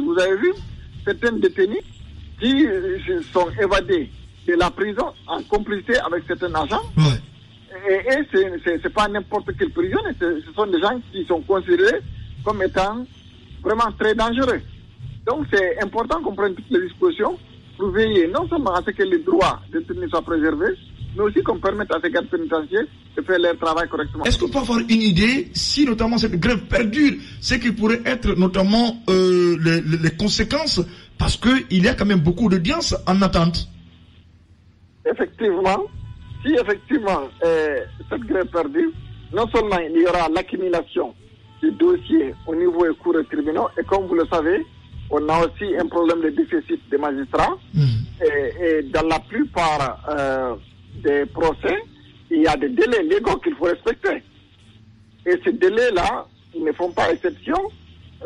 vous avez vu certains détenus qui sont évadés de la prison en complicité avec certains agents. Ouais. Et c'est pas n'importe quelle prison, ce sont des gens qui sont considérés comme étant vraiment très dangereux. Donc c'est important qu'on prenne toutes les dispositions pour veiller non seulement à ce que les droits des détenus soient préservés, mais aussi qu'on permette à ces gardes pénitentiaires de faire leur travail correctement. Est-ce qu'on peut avoir une idée si notamment cette grève perdure, ce qui pourrait être notamment les conséquences, parce qu'il y a quand même beaucoup d'audiences en attente? Effectivement, si effectivement cette grève perdure, non seulement il y aura l'accumulation du dossier au niveau des cours et tribunaux, et comme vous le savez, on a aussi un problème de déficit des magistrats. Et dans la plupart des procès, il y a des délais légaux qu'il faut respecter. Et ces délais-là, ils ne font pas exception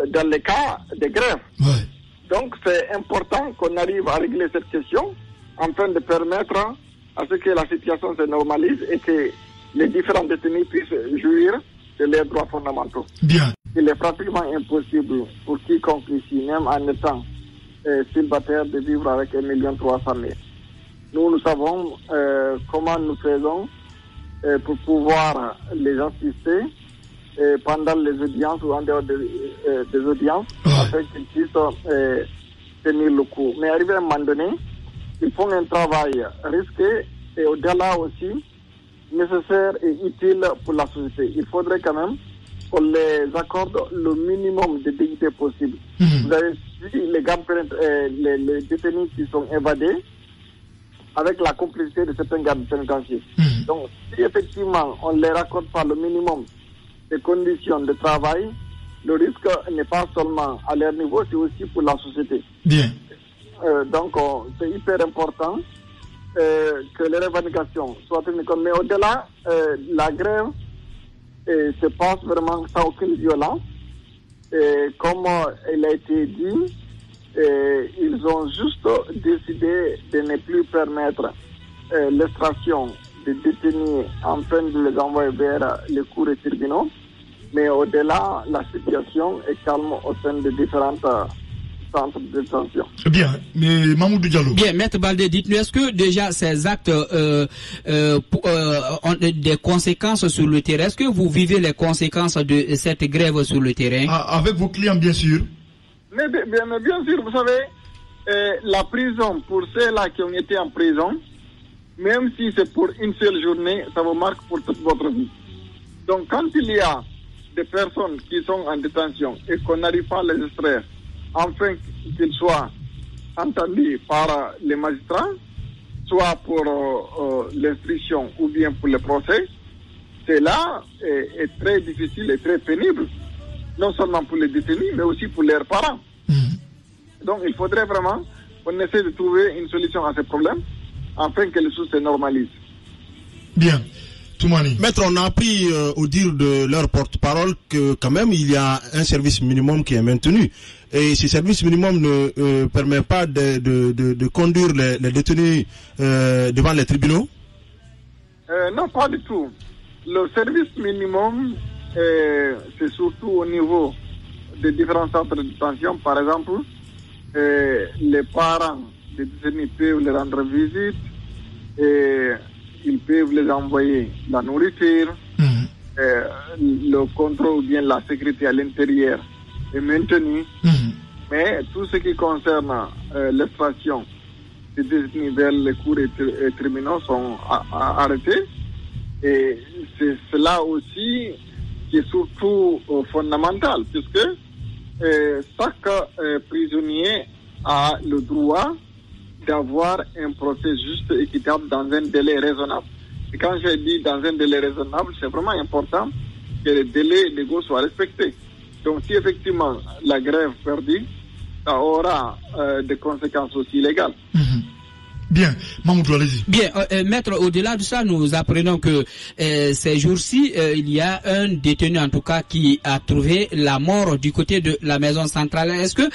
dans les cas de grève. Ouais. Donc c'est important qu'on arrive à régler cette question afin de permettre à ce que la situation se normalise et que les différents détenus puissent jouir de leurs droits fondamentaux. Bien. Il est pratiquement impossible pour quiconque ici, même en étant célibataire, de vivre avec 1,3 million. Nous savons comment nous faisons pour pouvoir les assister pendant les audiences ou en dehors des audiences, afin qu'ils puissent tenir le coup. Mais arrivé à un moment donné, ils font un travail risqué et au-delà aussi nécessaire et utile pour la société. Il faudrait quand même qu'on les accorde le minimum de dignité possible. Vous avez vu les détenus qui sont évadés avec la complicité de certains gardes pénitentiaires. Donc, si effectivement on ne leur accorde pas le minimum de conditions de travail, le risque n'est pas seulement à leur niveau, c'est aussi pour la société. Bien. Donc, c'est hyper important que les revendications soient tenues compte. Mais au-delà, la grève se passe vraiment sans aucune violence. Et comme il a été dit, ils ont juste décidé de ne plus permettre l'extraction des détenus afin de les envoyer vers les cours et tribunaux. Mais au-delà, la situation est calme au sein de différentes centres de détention. Bien, mais Mamoudou Diallo. Bien, Maître Baldé, dites-nous, est-ce que déjà ces actes ont des conséquences sur le terrain? Est-ce que vous vivez les conséquences de cette grève sur le terrain? Avec vos clients, bien sûr. Mais bien sûr, vous savez, la prison, pour ceux-là qui ont été en prison, même si c'est pour une seule journée, ça vous marque pour toute votre vie. Donc quand il y a des personnes qui sont en détention et qu'on n'arrive pas à les extraire, afin qu'ils soient entendus par les magistrats, soit pour l'instruction ou bien pour le procès, cela est très difficile et très pénible, non seulement pour les détenus, mais aussi pour leurs parents. Donc il faudrait vraiment qu'on essaie de trouver une solution à ces problèmes, afin que les choses se normalisent. Bien. Toumani. Maître, on a appris au dire de leur porte-parole que quand même il y a un service minimum qui est maintenu. Et ce service minimum ne permet pas de conduire les détenus devant les tribunaux? Non, pas du tout. Le service minimum, c'est surtout au niveau des différents centres de détention. Par exemple, les parents des détenus peuvent les rendre visite et ils peuvent les envoyer la nourriture, le contrôle ou bien la sécurité à l'intérieur est maintenu, mais tout ce qui concerne l'extraction des détenus vers les cours et tribunaux sont arrêtés. Et c'est cela aussi qui est surtout fondamental, puisque chaque prisonnier a le droit d'avoir un procès juste et équitable dans un délai raisonnable. Et quand j'ai dit dans un délai raisonnable, c'est vraiment important que les délais légaux soient respectés. Donc si effectivement la grève perdue, ça aura des conséquences aussi légales. Bien, Mamoudou, allez-y. Bien, maître, au-delà de ça, nous apprenons que ces jours-ci, il y a un détenu en tout cas qui a trouvé la mort du côté de la maison centrale. Est-ce que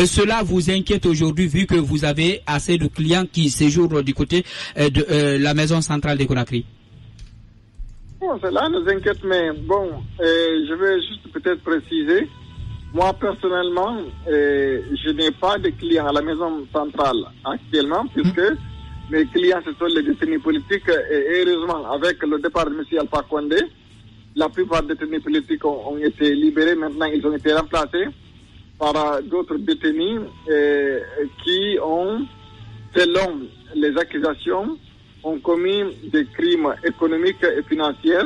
cela vous inquiète aujourd'hui vu que vous avez assez de clients qui séjournent du côté de la maison centrale de Conakry? Bon, cela nous inquiète, mais bon, je vais juste peut-être préciser. Moi, personnellement, je n'ai pas de clients à la maison centrale actuellement, puisque mes clients, ce sont les détenus politiques. Et heureusement, avec le départ de M. Alpha Condé, la plupart des détenus politiques ont été libérés. Maintenant, ils ont été remplacés par d'autres détenus qui ont, selon les accusations, ont commis des crimes économiques et financiers.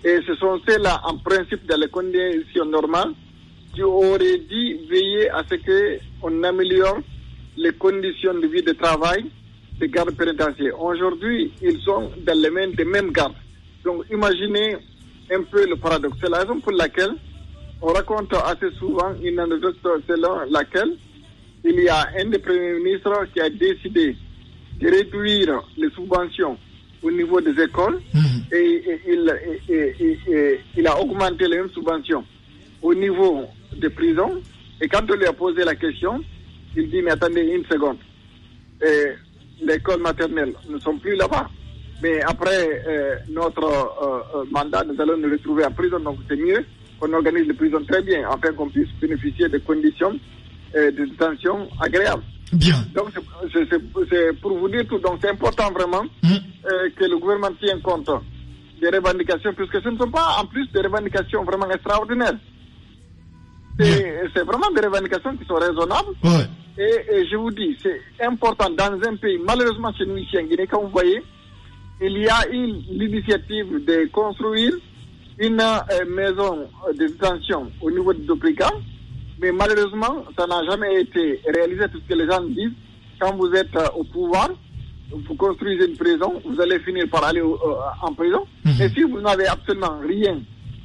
Et ce sont ceux-là, en principe, dans les conditions normales, qui auraient dû veiller à ce qu'on améliore les conditions de vie de travail des gardes pénitentiaires. Aujourd'hui, ils sont dans les mains des mêmes gardes. Donc, imaginez un peu le paradoxe. C'est la raison pour laquelle on raconte assez souvent une anecdote selon laquelle il y a un des premiers ministres qui a décidé de réduire les subventions au niveau des écoles et il a augmenté les mêmes subventions au niveau des prisons. Et quand on lui a posé la question, il dit, mais attendez une seconde, l'école maternelle, nous ne sommes plus là-bas. Mais après notre mandat, nous allons nous retrouver en prison, donc c'est mieux qu'on organise les prisons très bien, afin qu'on puisse bénéficier de conditions de détention agréables. Bien. Donc c'est pour vous dire tout. Donc c'est important vraiment que le gouvernement tienne compte des revendications, puisque ce ne sont pas en plus des revendications vraiment extraordinaires. C'est vraiment des revendications qui sont raisonnables. Ouais. Et je vous dis, c'est important dans un pays, malheureusement chez nous ici en Guinée, comme vous voyez, il y a eu l'initiative de construire une maison de détention au niveau de Doprika, mais malheureusement, ça n'a jamais été réalisé, puisque les gens disent, quand vous êtes au pouvoir, vous construisez une prison, vous allez finir par aller en prison. Et si vous n'avez absolument rien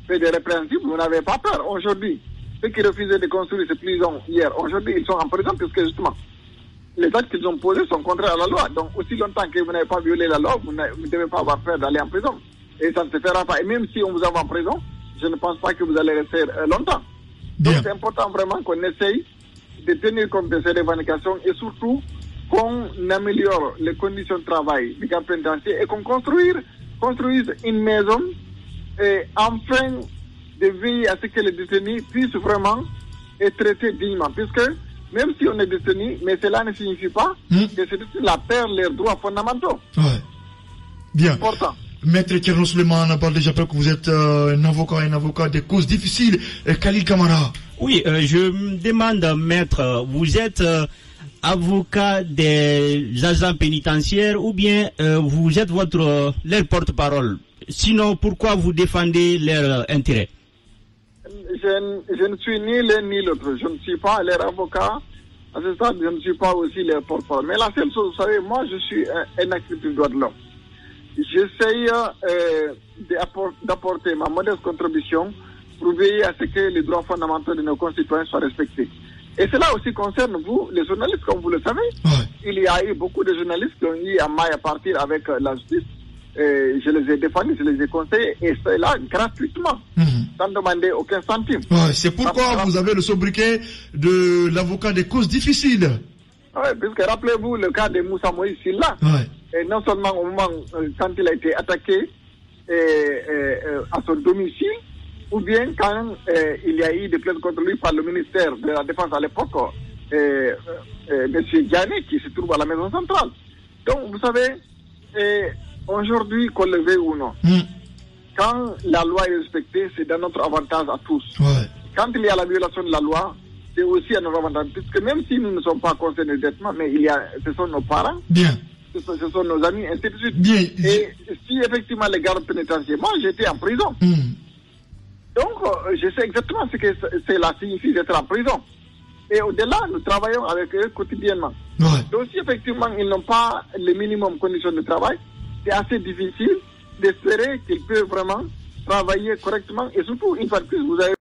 fait de répréhensible, vous n'avez pas peur. Aujourd'hui, ceux qui refusaient de construire ces prisons hier, aujourd'hui, ils sont en prison, puisque justement, les actes qu'ils ont posés sont contraires à la loi. Donc, aussi longtemps que vous n'avez pas violé la loi, vous ne devez pas avoir peur d'aller en prison. Et ça ne se fera pas. Et même si on vous envoie en prison, je ne pense pas que vous allez rester longtemps. Bien. Donc, c'est important vraiment qu'on essaye de tenir compte de ces revendications et surtout qu'on améliore les conditions de travail des gardes pénitentiaires et qu'on construise une maison et enfin de veiller à ce que les détenus puissent vraiment être traités dignement. Puisque même si on est détenu, mais cela ne signifie pas que ces détenus perdent leurs droits fondamentaux. Ouais. Bien. C'est important. Maître Thierno Suleiman, on a parlé déjà que vous êtes un avocat des causes difficiles. Khalil Kamara. Oui, je me demande, maître, vous êtes avocat des agents pénitentiaires ou bien vous êtes leur porte-parole? Sinon, pourquoi vous défendez leurs intérêts? Je ne suis ni l'un ni l'autre. Je ne suis pas leur avocat. À ce stade, je ne suis pas aussi leur porte-parole. Mais la seule chose, vous savez, moi, je suis un activiste du droit de l'homme. J'essaye d'apporter ma modeste contribution pour veiller à ce que les droits fondamentaux de nos concitoyens soient respectés. Et cela aussi concerne vous, les journalistes, comme vous le savez. Ouais. Il y a eu beaucoup de journalistes qui ont eu à maille à partir avec la justice. Je les ai défendus, je les ai conseillés, et c'est là gratuitement, sans demander aucun centime. Ouais, c'est pourquoi vous avez le sobriquet de l'avocat des causes difficiles. Oui, puisque rappelez-vous le cas de Moussa Moïse Silla. Ouais. Et non seulement au moment quand il a été attaqué à son domicile, ou bien quand il y a eu des plaintes contre lui par le ministère de la Défense à l'époque, M. Diané, qui se trouve à la maison centrale. Donc, vous savez, aujourd'hui, qu'on le veuille ou non, quand la loi est respectée, c'est dans notre avantage à tous. Ouais. Quand il y a la violation de la loi, c'est aussi à notre avantage, puisque même si nous ne sommes pas concernés directement, mais ce sont nos parents, Bien. ce sont nos amis, ainsi de suite. Bien. Et si effectivement les gardes pénitentiaires, moi j'étais en prison, donc je sais exactement ce que cela signifie d'être en prison. Et au-delà, nous travaillons avec eux quotidiennement. Ouais. Donc si effectivement ils n'ont pas le minimum de conditions de travail, c'est assez difficile d'espérer qu'ils peuvent vraiment travailler correctement. Et surtout, une fois de plus, vous avez